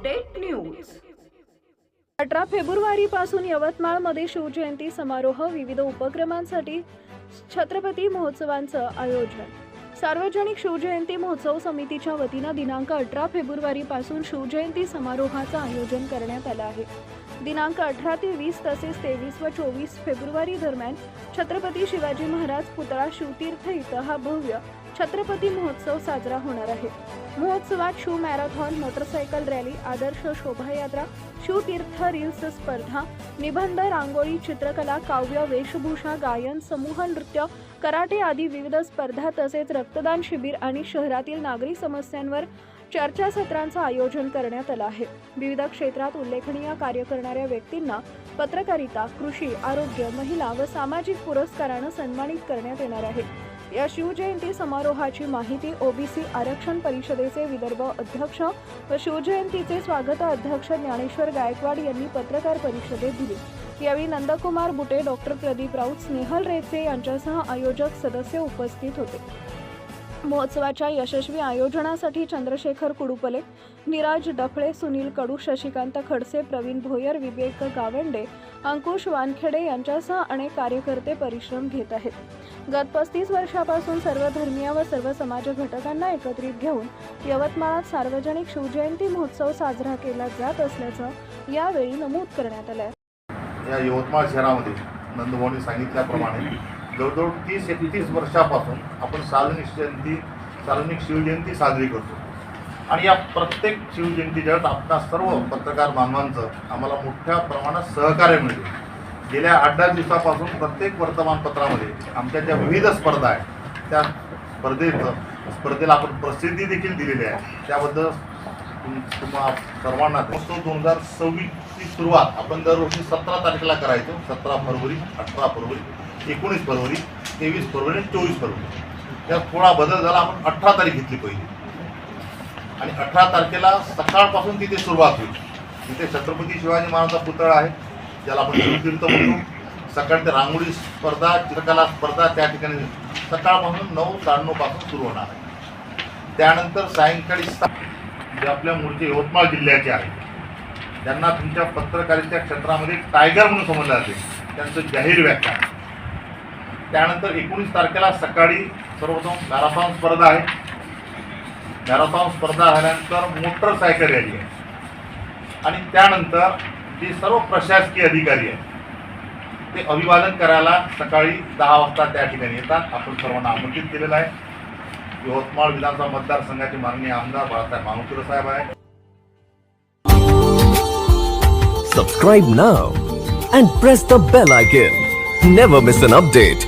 Update news. 18 फेब्रुवारीपासून यवतमाळमध्ये शिवजयंती समारोह विविध उपक्रमांसाठी छत्रपती महोत्सवांचं आयोजन। सार्वजनिक शिवजयंती महोत्सव समितीच्या वतीनं दिनांक 18 फेब्रुवारीपासून शिवजयंती समारोहाचं आयोजन करण्यात आलं आहे। दिनांक 18 ते 20 तसेच 23 व 24 फेब्रुवारी दरम्यान छत्रपती शिवाजी महाराज पुतळा शिवतीर्थ इथं हा भव्य छत्रपती महोत्सव साजरा होणार आहे। महोत्सवात शिव मॅरेथॉन, मोटरसायकल रॅली, आदर्श शोभायात्रा, शिवतीर्थ रील्स स्पर्धा, निबंध, रांगोळी, चित्रकला, काव्य, वेशभूषा, गायन, समूह नृत्य, कराटे आदी विविध स्पर्धा तसेच रक्तदान शिबिर आणि शहरातील नागरी समस्यांवर चर्चासत्रांचं आयोजन करण्यात आलं आहे। विविध क्षेत्रात उल्लेखनीय कार्य करणाऱ्या व्यक्तींना पत्रकारिता, कृषी, आरोग्य, महिला व सामाजिक पुरस्कारानं सन्मानित करण्यात येणार आहे। या शिवजयंती समारोहाची माहिती ओबीसी आरक्षण परिषदेचे विदर्भ अध्यक्ष व शिवजयंतीचे स्वागत अध्यक्ष ज्ञानेश्वर गायकवाड यांनी पत्रकार परिषदेत दिली। यावेळी नंदकुमार बुटे, डॉक्टर प्रदीप राऊत, स्नेहल रेचे यांच्यासह आयोजक सदस्य उपस्थित होते। महोत्सवाच्या यशस्वी आयोजनासाठी चंद्रशेखर कुडुपले, नीरज डफळे, सुनील कडू, शशिकांत खडसे, प्रवीण भोयर, विवेक गावंडे, अंकुश वानखेडे यांच्यासह अनेक कार्यकर्ते परिश्रम घेत आहेत। गत 35 वर्षापासून सर्व धर्मीय व सर्व समाज घटकांना एकत्रित घेऊन यवतमाळात सार्वजनिक शिवजयंती महोत्सव साजरा केला जात असल्याचं यावेळी नमूद करण्यात आलं। या यवतमाळ शहरामध्ये नंदभाऊंनी सांगितल्याप्रमाणे जवळजवळ 30-31 वर्षापासून आपण सार्वजनिक शिवजयंती साजरी करतो आणि या प्रत्येक शिवजयंतीच्या आपल्या सर्व पत्रकार बांधवांचं आम्हाला मोठ्या प्रमाणात सहकार्य मिळते। गेल्या 8-10 दिवसापासून प्रत्येक वर्तमानपत्रामध्ये आमच्या ज्या विविध स्पर्धा आहेत त्या स्पर्धेला आपण प्रसिद्धी देखील दिलेली आहे। त्याबद्दल तुम्हा सर्वांना 2026 ची सुरुवात आपण दरवर्षी 17 तारखेला करायचो। 17 फरवरी, 18 फरवरी, 19 फरवरी, 23 फरवरी आणि 24 फरवरी। त्यात थोडा बदल झाला, आपण 18 तारीख घेतली पहिली आणि 18 तारखेला सकाळपासून तिथे सुरुवात होईल। तिथे छत्रपती शिवाजी महाराजांचा पुतळा आहे ज्याला आपण शिवतीर्थ म्हणतो। सकाळी ते रांगोळी स्पर्धा, चित्रकला स्पर्धा त्या ठिकाणी सकाळपासून 9-9:30 पासून सुरू होणार आहे। त्यानंतर सायंकाळी जे आपल्या मूळचे यवतमाळ जिल्ह्याचे आहेत त्यांना तुमच्या पत्रकारितेच्या क्षेत्रामध्ये टायगर म्हणून समजलं जाते, त्यांचं जाहीर व्याख्यान। त्यानंतर 19 तारखेला सकाळी सर्वप्रथम मॅरेथॉन स्पर्धा आहे। मॅरेथॉन स्पर्धा झाल्यानंतर मोटरसायकल रॅली आहे आणि त्यानंतर जे सर्व प्रशासकीय अधिकारी आहेत ते अभिवादन करायला सकाळी 10 वाजता त्या ठिकाणी येतात। आपण सर्वांना आमंत्रित केलेलं आहे। यवतमाळ विधानसभा मतदारसंघाचे माननीय आमदार बाळासाहेब मानोकर साहेब आहेत। Subscribe now and press the bell icon. Never miss an update.